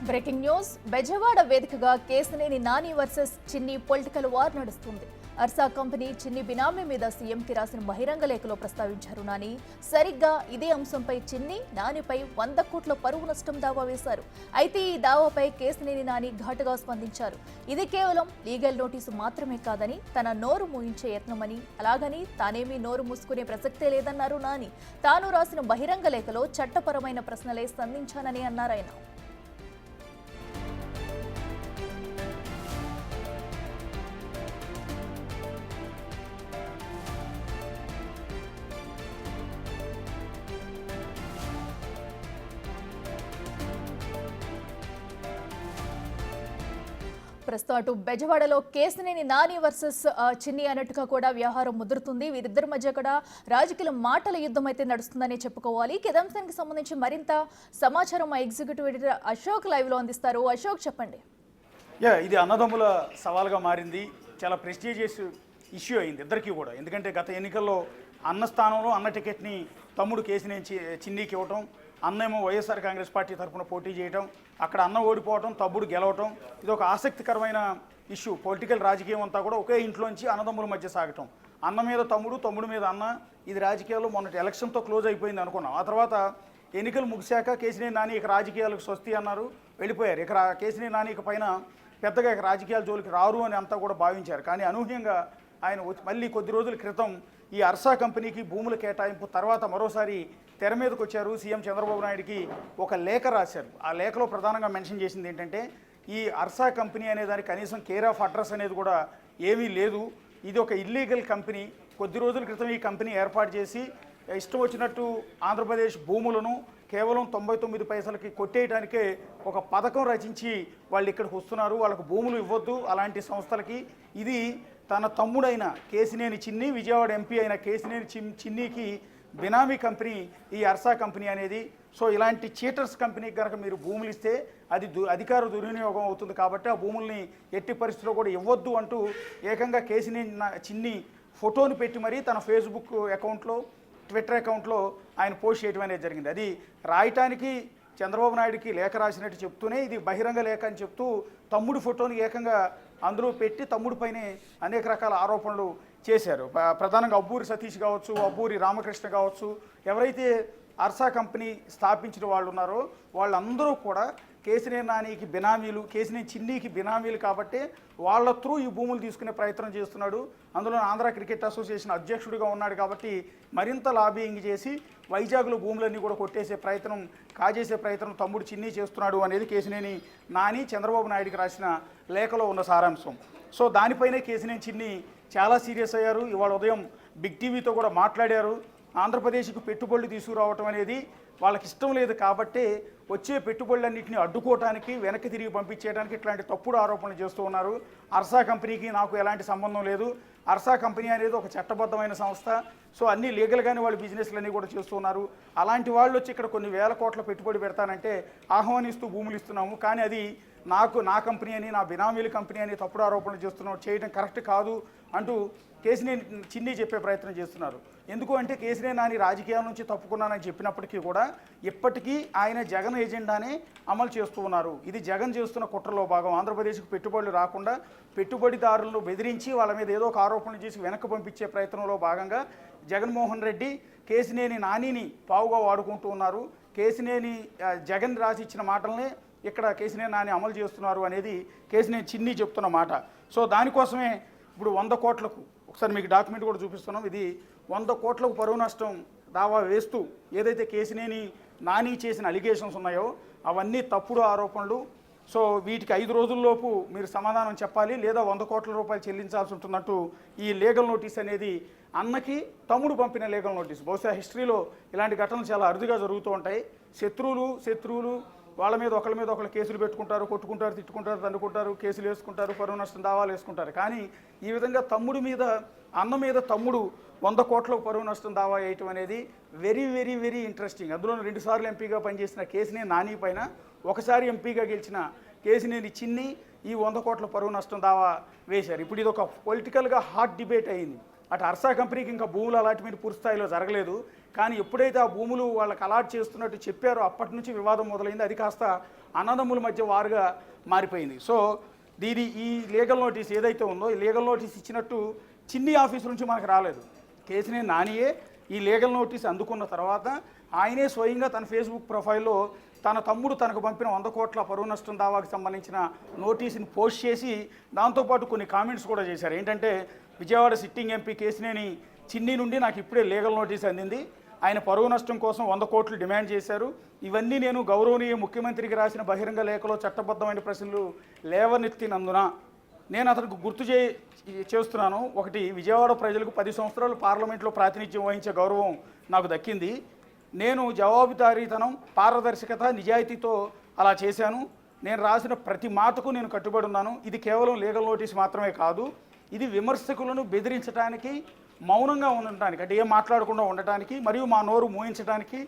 Breaking news Bezawada వేదికగా Kesineni Nani versus చిన్ని political war నడుస్తుంది. అర్సా కంపెనీ చిన్ని బినామీ మీద సీఎంకి రాసిన బహిరంగ లేఖలో ప్రస్తావించారు నాని. సరిగ్గా ఇదే అంశంపై చిన్ని నానిపై 100 కోట్ల పరువు నష్టం దావా వేశారు. అయితే ఈ దావాపై కేసినేని నాని ఘాటుగా స్పందించారు. ఇది కేవలం లీగల్ నోటీసు మాత్రమే కాదని, తన నోరు మూయించే యత్నమని, అలాగని తానేమీ నోరు మూసుకునే ప్రసక్తే లేదన్నారు నాని. తాను రాసిన బహిరంగ లేఖలో చట్టపరమైన ప్రశ్నలే సంధించానని అన్నారాయన. ప్రస్తుతం అటు బెజవాడలో కేసినేని నాని వర్సెస్ చిన్ని అన్నట్టుగా కూడా వ్యవహారం ముదురుతుంది. వీరిద్దరి మధ్య కూడా రాజకీయ మాటల యుద్ధం అయితే నడుస్తుందని చెప్పుకోవాలి. అంశానికి సంబంధించి మరింత సమాచారం మా ఎగ్జిక్యూటివ్ ఎడిటర్ అశోక్ లైవ్ లో అందిస్తారు. అశోక్, చెప్పండి. ఇది అన్నదమ్ముల సవాల్గా మారింది. చాలా ప్రెస్టీజియస్ ఇష్యూ అయింది ఇద్దరికీ కూడా. ఎందుకంటే గత ఎన్నికల్లో అన్న స్థానంలో అన్న టికెట్ని తమ్ముడు కేసినేని చిన్నికి ఇవ్వటం, అన్నేమో వైఎస్ఆర్ కాంగ్రెస్ పార్టీ తరఫున పోటీ చేయడం, అక్కడ అన్న ఓడిపోవటం, తమ్ముడు గెలవటం, ఇది ఒక ఆసక్తికరమైన ఇష్యూ. పొలిటికల్ రాజకీయం అంతా కూడా ఒకే ఇంట్లోంచి అన్నదమ్ముల మధ్య సాగటం. అన్న మీద తమ్ముడు, తమ్ముడు మీద అన్న, ఇది రాజకీయాల్లో మొన్నటి ఎలక్షన్తో క్లోజ్ అయిపోయింది అనుకున్నాం. ఆ తర్వాత ఎన్నికలు ముగిశాక కేసినేని నాని ఇక రాజకీయాలకు స్వస్తి అన్నారు, వెళ్ళిపోయారు. ఇక కేసినేని నాని ఇక పైన పెద్దగా ఇక రాజకీయాల జోలికి రారు అని అంతా కూడా భావించారు. కానీ అనూహ్యంగా ఆయన మళ్ళీ కొద్ది రోజుల క్రితం ఈ అర్సా కంపెనీకి భూముల కేటాయింపు తర్వాత మరోసారి తెర మీదకి వచ్చారు. సీఎం చంద్రబాబు నాయుడికి ఒక లేఖ రాశారు. ఆ లేఖలో ప్రధానంగా మెన్షన్ చేసింది ఏంటంటే, ఈ అర్సా కంపెనీ అనే దానికి కనీసం కేర్ ఆఫ్ అడ్రస్ అనేది కూడా ఏమీ లేదు, ఇది ఒక ఇల్లీగల్ కంపెనీ. కొద్ది రోజుల క్రితం ఈ కంపెనీ ఏర్పాటు చేసి ఇష్టం వచ్చినట్టు ఆంధ్రప్రదేశ్ భూములను కేవలం 99 పైసలకి కొట్టేయడానికే ఒక పథకం రచించి వాళ్ళు ఇక్కడికి వస్తున్నారు. వాళ్ళకు భూములు ఇవ్వద్దు అలాంటి సంస్థలకి. ఇది తన తమ్ముడైన కేసినేని చిన్ని, విజయవాడ ఎంపీ అయిన కేసినేని చిన్నికి బినామీ కంపెనీ ఈ అర్సా కంపెనీ అనేది. సో ఇలాంటి చీటర్స్ కంపెనీకి కనుక మీరు భూములు ఇస్తే అది అధికార దుర్వినియోగం అవుతుంది. కాబట్టి ఆ భూముల్ని ఎట్టి పరిస్థితిలో కూడా ఇవ్వద్దు అంటూ ఏకంగా కేసినేని చిన్ని ఫోటోని పెట్టి మరీ తన ఫేస్బుక్ అకౌంట్లో, ట్విట్టర్ అకౌంట్లో ఆయన పోస్ట్ చేయడం అనేది జరిగింది. అది రాయటానికి చంద్రబాబు నాయుడికి లేఖ రాసినట్టు చెప్తూనే ఇది బహిరంగ లేఖ అని చెప్తూ తమ్ముడు ఫోటోని ఏకంగా అందులో పెట్టి తమ్ముడిపైనే అనేక రకాల ఆరోపణలు చేశారు. ప్రధానంగా అబ్బూరి సతీష్ కావచ్చు, అబ్బూరి రామకృష్ణ కావచ్చు, ఎవరైతే అర్సా కంపెనీ స్థాపించిన వాళ్ళు ఉన్నారో వాళ్ళందరూ కూడా కేసినేని నానికి బినామీలు, కేసినేని చిన్నికి బినామీలు. కాబట్టి వాళ్ళ త్రూ ఈ భూములు తీసుకునే ప్రయత్నం చేస్తున్నాడు. అందులో ఆంధ్ర క్రికెట్ అసోసియేషన్ అధ్యక్షుడిగా ఉన్నాడు. కాబట్టి మరింత లాబింగ్ చేసి వైజాగ్లో భూములన్నీ కూడా కొట్టేసే ప్రయత్నం, కాజేసే ప్రయత్నం తమ్ముడు చిన్ని చేస్తున్నాడు అనేది కేసినేని నాని చంద్రబాబు నాయుడికి రాసిన లేఖలో ఉన్న సారాంశం. సో దానిపైనే కేసినేని చిన్ని చాలా సీరియస్ అయ్యారు. ఇవాళ ఉదయం బిగ్ టీవీతో కూడా మాట్లాడారు. ఆంధ్రప్రదేశ్కు పెట్టుబడులు తీసుకురావటం అనేది వాళ్ళకి ఇష్టం లేదు. కాబట్టి వచ్చే పెట్టుబడులన్నింటినీ అడ్డుకోవటానికి, వెనక్కి తిరిగి పంపించేయడానికి ఇట్లాంటి తప్పుడు ఆరోపణలు చేస్తూ ఉన్నారు. అర్సా కంపెనీకి నాకు ఎలాంటి సంబంధం లేదు. అర్సా కంపెనీ అనేది ఒక చట్టబద్ధమైన సంస్థ. సో అన్నీ లీగల్గానే వాళ్ళు బిజినెస్లన్నీ కూడా చేస్తున్నారు. అలాంటి వాళ్ళు వచ్చి ఇక్కడ కొన్ని వేల కోట్ల పెట్టుబడి పెడతానంటే ఆహ్వానిస్తూ భూములు ఇస్తున్నాము. కానీ అది నా కంపెనీ అని, నా బినామీల కంపెనీ అని తప్పుడు ఆరోపణలు చేస్తున్నాం, చేయడం కరెక్ట్ కాదు అంటూ కేసినేని చిన్ని చెప్పే ప్రయత్నం చేస్తున్నారు. ఎందుకు అంటే కేసినేని నాని రాజకీయాల నుంచి తప్పుకున్నానని చెప్పినప్పటికీ కూడా ఇప్పటికీ ఆయన జగన్ ఎజెండానే అమలు చేస్తూ ఉన్నారు. ఇది జగన్ చేస్తున్న కుట్రలో భాగం. ఆంధ్రప్రదేశ్కు పెట్టుబడులు రాకుండా పెట్టుబడిదారులను బెదిరించి వాళ్ళ మీద ఏదో ఒక ఆరోపణలు చేసి వెనక్కి పంపించే ప్రయత్నంలో భాగంగా జగన్మోహన్ రెడ్డి కేసినేని నానిని పావుగా వాడుకుంటూ ఉన్నారు. కేసినేని జగన్ రాసి ఇచ్చిన మాటలనే ఇక్కడ కేసినేని నాని అమలు చేస్తున్నారు అనేది కేసినేని చిన్ని చెప్తున్న మాట. సో దానికోసమే ఇప్పుడు 100 కోట్లకు, ఒకసారి మీకు డాక్యుమెంట్ కూడా చూపిస్తున్నాం, ఇది 100 కోట్లకు పరువు నష్టం దావా వేస్తూ ఏదైతే కేసినేని నాని చేసిన అలిగేషన్స్ ఉన్నాయో అవన్నీ తప్పుడు ఆరోపణలు. సో వీటికి 5 రోజుల్లోపు మీరు సమాధానం చెప్పాలి, లేదా 100 కోట్ల రూపాయలు చెల్లించాల్సి ఉంటున్నట్టు ఈ లీగల్ నోటీస్ అనేది అన్నకి తమ్ముడు పంపిన లీగల్ నోటీస్. బహుశా హిస్టరీలో ఇలాంటి ఘటనలు చాలా అరుదుగా జరుగుతూ ఉంటాయి. శత్రువులు వాళ్ళ మీద ఒకళ్ళు కేసులు పెట్టుకుంటారు, కొట్టుకుంటారు, తిట్టుకుంటారు, తండుకుంటారు, కేసులు వేసుకుంటారు, పరువు నష్టం దావాలు వేసుకుంటారు. కానీ ఈ విధంగా అన్న మీద తమ్ముడు 100 కోట్లకు పరువు నష్టం దావా వేయటం అనేది వెరీ వెరీ వెరీ ఇంట్రెస్టింగ్. అందులో 2 సార్లు ఎంపీగా పనిచేసిన కేసినేని నాని పైన, ఒకసారి ఎంపీగా గెలిచిన కేసినేని చిన్ని ఈ 100 కోట్ల పరువు నష్టం దావా వేశారు. ఇప్పుడు ఇది ఒక పొలిటికల్గా హాట్ డిబేట్ అయింది. అటు అర్సా కంపెనీకి ఇంకా భూములు అలాట్మెంట్ పూర్తి స్థాయిలో జరగలేదు. కానీ ఎప్పుడైతే ఆ భూములు వాళ్ళకి అలాట్ చేస్తున్నట్టు చెప్పారో అప్పటి నుంచి వివాదం మొదలైంది. అది కాస్త అన్నదమ్ముల మధ్య వారుగా మారిపోయింది. సో ఈ లీగల్ నోటీస్ ఏదైతే ఉందో ఈ లీగల్ నోటీస్ ఇచ్చినట్టు చిన్ని ఆఫీస్ నుంచి మనకు రాలేదు. కేసినేని నానియే ఈ లీగల్ నోటీస్ అందుకున్న తర్వాత ఆయనే స్వయంగా తన ఫేస్బుక్ ప్రొఫైల్లో తన తమ్ముడు తనకు పంపిన 100 కోట్ల పరువు నష్టం దావాకు సంబంధించిన నోటీసుని పోస్ట్ చేసి దాంతోపాటు కొన్ని కామెంట్స్ కూడా చేశారు. ఏంటంటే, విజయవాడ సిట్టింగ్ ఎంపీ కేసినేని చిన్ని నుండి నాకు ఇప్పుడే లీగల్ నోటీస్ అందింది. ఆయన పరువు నష్టం కోసం 100 కోట్లు డిమాండ్ చేశారు. ఇవన్నీ నేను గౌరవనీయ ముఖ్యమంత్రికి రాసిన బహిరంగ లేఖలో చట్టబద్ధమైన ప్రశ్నలు లేవనెత్తినందున నేను అతనికి గుర్తు చేస్తున్నాను. ఒకటి, విజయవాడ ప్రజలకు 10 సంవత్సరాలు పార్లమెంట్లో ప్రాతినిధ్యం వహించే గౌరవం నాకు దక్కింది. నేను జవాబుదారీతనం, పారదర్శకత, నిజాయితీతో అలా చేశాను. నేను రాసిన ప్రతి మాటకు నేను కట్టుబడి ఉన్నాను. ఇది కేవలం లీగల్ నోటీస్ మాత్రమే కాదు, ఇది విమర్శకులను బెదిరించడానికి, మౌనంగా ఉండటానికి, అంటే ఏం మాట్లాడకుండా ఉండటానికి మరియు మా నోరు మూయించడానికి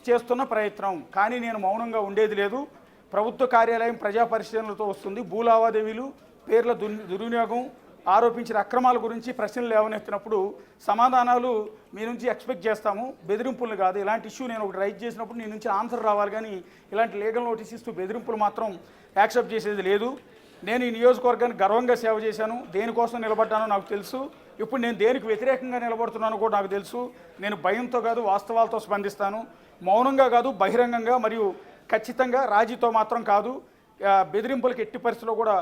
చేస్తున్న ప్రయత్నం. కానీ నేను మౌనంగా ఉండేది లేదు. ప్రభుత్వ కార్యాలయం ప్రజా పరిశీలనలతో వస్తుంది. భూ లావాదేవీలు, పేర్ల దుర్వినియోగం, ఆరోపించిన అక్రమాల గురించి ప్రశ్నలు లేవనెత్తినప్పుడు సమాధానాలు మీ నుంచి ఎక్స్పెక్ట్ చేస్తాము, బెదిరింపులు కాదు. ఇలాంటి ఇష్యూ నేను ఒకటి రైట్ చేసినప్పుడు నీ నుంచి ఆన్సర్ రావాలి, కానీ ఇలాంటి లీగల్ నోటీస్ ఇస్తూ బెదిరింపులు మాత్రం యాక్సెప్ట్ చేసేది లేదు. నేను ఈ నియోజకవర్గానికి గర్వంగా సేవ చేశాను. దేనికోసం నిలబడ్డానో నాకు తెలుసు. ఇప్పుడు నేను దేనికి వ్యతిరేకంగా నిలబడుతున్నానో కూడా నాకు తెలుసు. నేను భయంతో కాదు, వాస్తవాలతో స్పందిస్తాను. మౌనంగా కాదు, బహిరంగంగా మరియు ఖచ్చితంగా. రాజీతో మాత్రం కాదు. బెదిరింపులకు ఎట్టి పరిస్థితిలో కూడా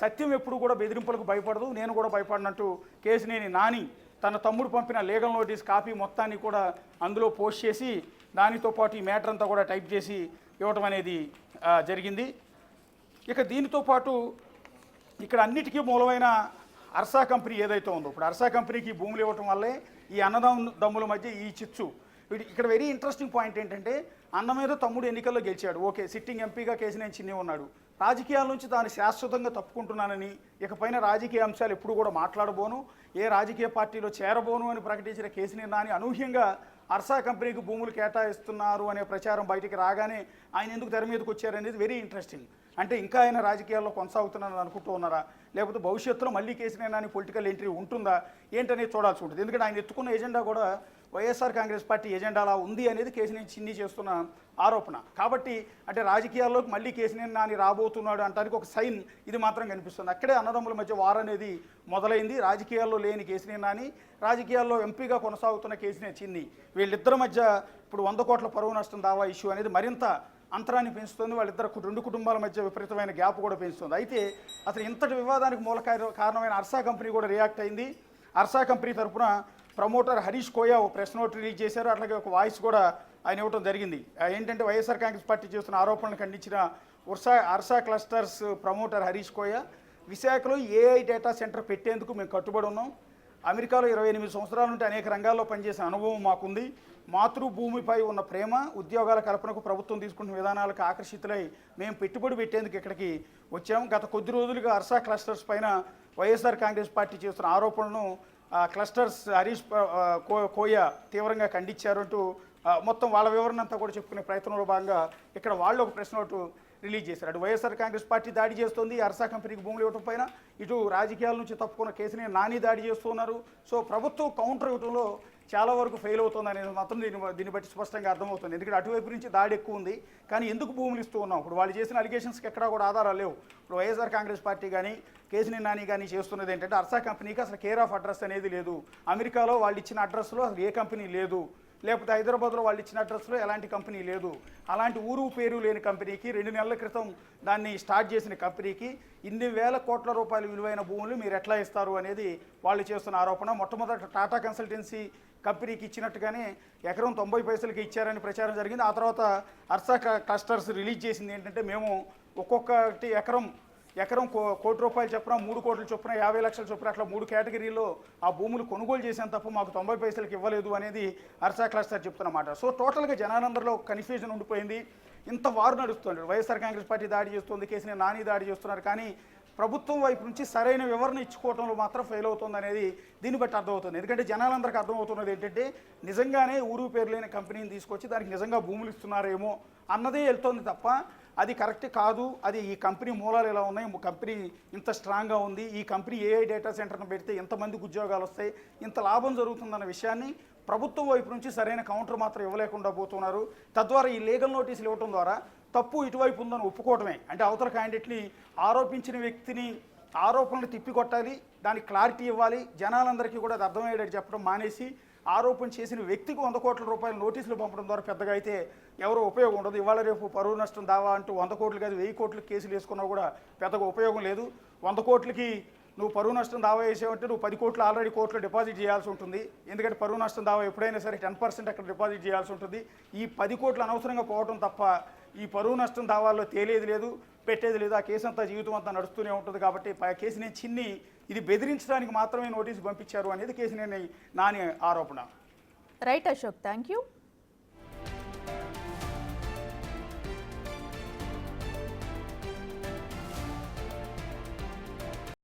సత్యం ఎప్పుడు కూడా బెదిరింపులకు భయపడదు. నేను కూడా భయపడినట్టు కేసినేని నాని తన తమ్ముడు పంపిన లీగల్ నోటీస్ కాపీ మొత్తాన్ని కూడా అందులో పోస్ట్ చేసి దానితో పాటు ఈ మ్యాటర్ అంతా కూడా టైప్ చేసి ఇవ్వటం అనేది జరిగింది. ఇక దీనితో పాటు ఇక్కడ అన్నిటికీ మూలమైన అర్సా కంపెనీ ఏదైతే ఉందో, ఇప్పుడు అర్సా కంపెనీకి భూములు ఇవ్వటం వల్లే ఈ అన్నదమ్ముల మధ్య ఈ చిచ్చు. ఇక్కడ వెరీ ఇంట్రెస్టింగ్ పాయింట్ ఏంటంటే, అన్న మీద తమ్ముడు ఎన్నికల్లో గెలిచాడు, ఓకే, సిట్టింగ్ ఎంపీగా కేసినేని చిన్ని ఉన్నాడు. రాజకీయాల నుంచి తాను శాశ్వతంగా తప్పుకుంటున్నానని, ఇకపైన రాజకీయ అంశాలు ఎప్పుడు కూడా మాట్లాడబోను, ఏ రాజకీయ పార్టీలో చేరబోను అని ప్రకటించిన కేసినేని నాని అనూహ్యంగా అర్సా కంపెనీకి భూములు కేటాయిస్తున్నారు అనే ప్రచారం బయటికి రాగానే ఆయన ఎందుకు తెర మీదకి వచ్చారనేది వెరీ ఇంట్రెస్టింగ్. అంటే ఇంకా ఆయన రాజకీయాల్లో కొనసాగుతున్నారని అనుకుంటూ ఉన్నారా, లేకపోతే భవిష్యత్తులో మళ్ళీ కేసినేని నాని పొలిటికల్ ఎంట్రీ ఉంటుందా ఏంటనేది చూడాల్సి ఉంటుంది. ఎందుకంటే ఆయన ఎత్తుకున్న ఎజెండా కూడా వైఎస్ఆర్ కాంగ్రెస్ పార్టీ ఎజెండాలా ఉంది అనేది కేసినేని చిన్ని చేస్తున్న ఆరోపణ. కాబట్టి అంటే రాజకీయాల్లోకి మళ్ళీ కేసినేని నాని రాబోతున్నాడు అంటానికి ఒక సైన్ ఇది మాత్రం కనిపిస్తుంది. అక్కడే అన్నదమ్ముల మధ్య వార్ అనేది మొదలైంది. రాజకీయాల్లో లేని కేసినేని నాని, రాజకీయాల్లో ఎంపీగా కొనసాగుతున్న కేసినేని చిన్ని, వీళ్ళిద్దరి మధ్య ఇప్పుడు 100 కోట్ల పరువు నష్టం దావా ఇష్యూ అనేది మరింత అంతరాన్ని పెంచుతుంది. వాళ్ళిద్దరు 2 కుటుంబాల మధ్య విపరీతమైన గ్యాప్ కూడా పెంచుతుంది. అయితే అసలు ఇంతటి వివాదానికి మూల కారణమైన అర్సా కంపెనీ కూడా రియాక్ట్ అయింది. అర్సా కంపెనీ తరఫున ప్రమోటర్ హరీష్ కోయా ఒక ప్రెస్ నోట్ రిలీజ్ చేశారు. అట్లాగే ఒక వాయిస్ కూడా ఆయన ఇవ్వడం జరిగింది. ఏంటంటే, వైఎస్ఆర్ కాంగ్రెస్ పార్టీ చేస్తున్న ఆరోపణలు ఖండించిన Ursa clusters promoter Harish Koya, విశాఖలో ఏఐ డేటా సెంటర్ పెట్టేందుకు మేము కట్టుబడి ఉన్నాం. అమెరికాలో 28 సంవత్సరాల నుండి అనేక రంగాల్లో పనిచేసిన అనుభవం మాకుంది. మాతృభూమిపై ఉన్న ప్రేమ, ఉద్యోగాల కల్పనకు ప్రభుత్వం తీసుకుంటున్న విధానాలకు ఆకర్షితులై మేము పెట్టుబడి పెట్టేందుకు ఇక్కడికి వచ్చాము. గత కొద్ది రోజులుగా అర్సా క్లస్టర్స్ పైన వైఎస్ఆర్ కాంగ్రెస్ పార్టీ చేస్తున్న ఆరోపణలను క్లస్టర్స్ హరీష్ కోయా తీవ్రంగా ఖండించారంటూ మొత్తం వాళ్ళ వివరణ అంతా కూడా చెప్పుకునే ప్రయత్నంలో భాగంగా ఇక్కడ వాళ్ళు ఒక ప్రెస్ నోటు రిలీజ్ చేశారు. అటు వైఎస్ఆర్ కాంగ్రెస్ పార్టీ దాడి చేస్తుంది అర్సా కంపెనీకి భూములు ఇవ్వడం పైన, ఇటు రాజకీయాల నుంచి తప్పుకున్న కేసినేని నాని దాడి చేస్తున్నారు. సో ప్రభుత్వం కౌంటర్ ఇవ్వడంలో చాలా వరకు ఫెయిల్ అవుతుంది అనేది మాత్రం దీన్ని బట్టి స్పష్టంగా అర్థమవుతుంది. ఎందుకంటే అటువైపు నుంచి దాడి ఎక్కువ ఉంది, కానీ ఎందుకు భూములు ఇస్తూ ఉన్నాం? ఇప్పుడు వాళ్ళు చేసిన అలిగేషన్స్కి ఎక్కడా కూడా ఆధారాలు లేవు. ఇప్పుడు వైఎస్ఆర్ కాంగ్రెస్ పార్టీ కానీ కేసినేని నాని కానీ చేస్తున్నది ఏంటంటే, అర్సా కంపెనీకి అసలు కేర్ ఆఫ్ అడ్రస్ అనేది లేదు. అమెరికాలో వాళ్ళు ఇచ్చిన అడ్రస్లో అసలు ఏ కంపెనీ లేదు, లేకపోతే హైదరాబాద్లో వాళ్ళు ఇచ్చిన అడ్రస్లో ఎలాంటి కంపెనీ లేదు. అలాంటి ఊరు పేరు లేని కంపెనీకి 2 నెలల క్రితం దాన్ని స్టార్ట్ చేసిన కంపెనీకి ఇన్ని వేల కోట్ల రూపాయల విలువైన భూములు మీరు ఎట్లా ఇస్తారు అనేది వాళ్ళు చేస్తున్న ఆరోపణ. మొట్టమొదట టాటా కన్సల్టెన్సీ కంపెనీకి ఇచ్చినట్టుగానే ఎకరం 90 పైసలకి ఇచ్చారని ప్రచారం జరిగింది. ఆ తర్వాత అర్సా క్లస్టర్స్ రిలీజ్ చేసింది ఏంటంటే, మేము ఒక్కొక్కటి ఎకరం ₹1 కోటి చొప్పున 3 కోట్ల చొప్పున 50 లక్షల చొప్పున అట్లా 3 కేటగిరీల్లో ఆ భూములు కొనుగోలు చేసాను తప్ప మాకు 90 పైసలకి ఇవ్వలేదు అనేది అర్సా క్లస్టర్ చెప్తున్నమాట. సో టోటల్గా జనాలందరిలో కన్ఫ్యూజన్ ఉండిపోయింది. ఇంత వారు నడుస్తుంది. వైఎస్ఆర్ కాంగ్రెస్ పార్టీ దాడి చేస్తుంది, కేసినేని నాని దాడి చేస్తున్నారు, కానీ ప్రభుత్వం వైపు నుంచి సరైన వివరణ ఇచ్చుకోవడంలో మాత్రం ఫెయిల్ అవుతుంది అనేది దీన్ని బట్టి అర్థమవుతుంది. ఎందుకంటే జనాలందరికీ అర్థమవుతున్నది ఏంటంటే, నిజంగానే ఊరు పేరు లేని కంపెనీని తీసుకొచ్చి దానికి నిజంగా భూములు ఇస్తున్నారేమో అన్నదే వెళ్తుంది తప్ప అది కరెక్ట్ కాదు, అది ఈ కంపెనీ మూలాలు ఎలా ఉన్నాయి, కంపెనీ ఇంత స్ట్రాంగ్గా ఉంది, ఈ కంపెనీ ఏఐ డేటా సెంటర్ను పెడితే ఎంతమందికి ఉద్యోగాలు వస్తాయి, ఇంత లాభం జరుగుతుందన్న విషయాన్ని ప్రభుత్వం వైపు నుంచి సరైన కౌంటర్ మాత్రం ఇవ్వలేకుండా పోతున్నారు. తద్వారా ఈ లీగల్ నోటీసులు ఇవ్వడం ద్వారా తప్పు ఇటువైపు ఉందని ఒప్పుకోవడమే, అంటే అవతల క్యాండిడేట్ని ఆరోపించిన వ్యక్తిని ఆరోపణలు తిప్పికొట్టాలి, దానికి క్లారిటీ ఇవ్వాలి, జనాలందరికీ కూడా అది అర్థమయ్యేటట్టు చెప్పడం మానేసి ఆరోపణ చేసిన వ్యక్తికి 100 కోట్ల రూపాయల నోటీసులు పంపడం ద్వారా పెద్దగా అయితే ఎవరో ఉపయోగం ఉండదు. ఇవాళ రేపు పరువు నష్టం దావా అంటూ 100 కోట్లు కాదు 1000 కోట్లకి కేసులు వేసుకున్నా కూడా పెద్దగా ఉపయోగం లేదు. 100 కోట్లకి నువ్వు పరువు నష్టం దావా వేసావంటే నువ్వు 10 కోట్లు ఆల్రెడీ కోర్టులో డిపాజిట్ చేయాల్సి ఉంటుంది. ఎందుకంటే పరువు నష్టం దావా ఎప్పుడైనా సరే 10% అక్కడ డిపాజిట్ చేయాల్సి ఉంటుంది. ఈ 10 కోట్లు అనవసరంగా పోవడం తప్ప ఈ పరువు నష్టం దావాల్లో తేలేది లేదు, పెట్టేది లేదు. ఆ కేసు అంతా జీవితం అంతా నడుస్తూనే ఉంటుంది. కాబట్టి కేసుని చిన్ని ఇది బెదిరించడానికి మాత్రమే నోటీసు పంపించారు అనేది కేసుని నాని ఆరోపణ. Right Ashok, thank you.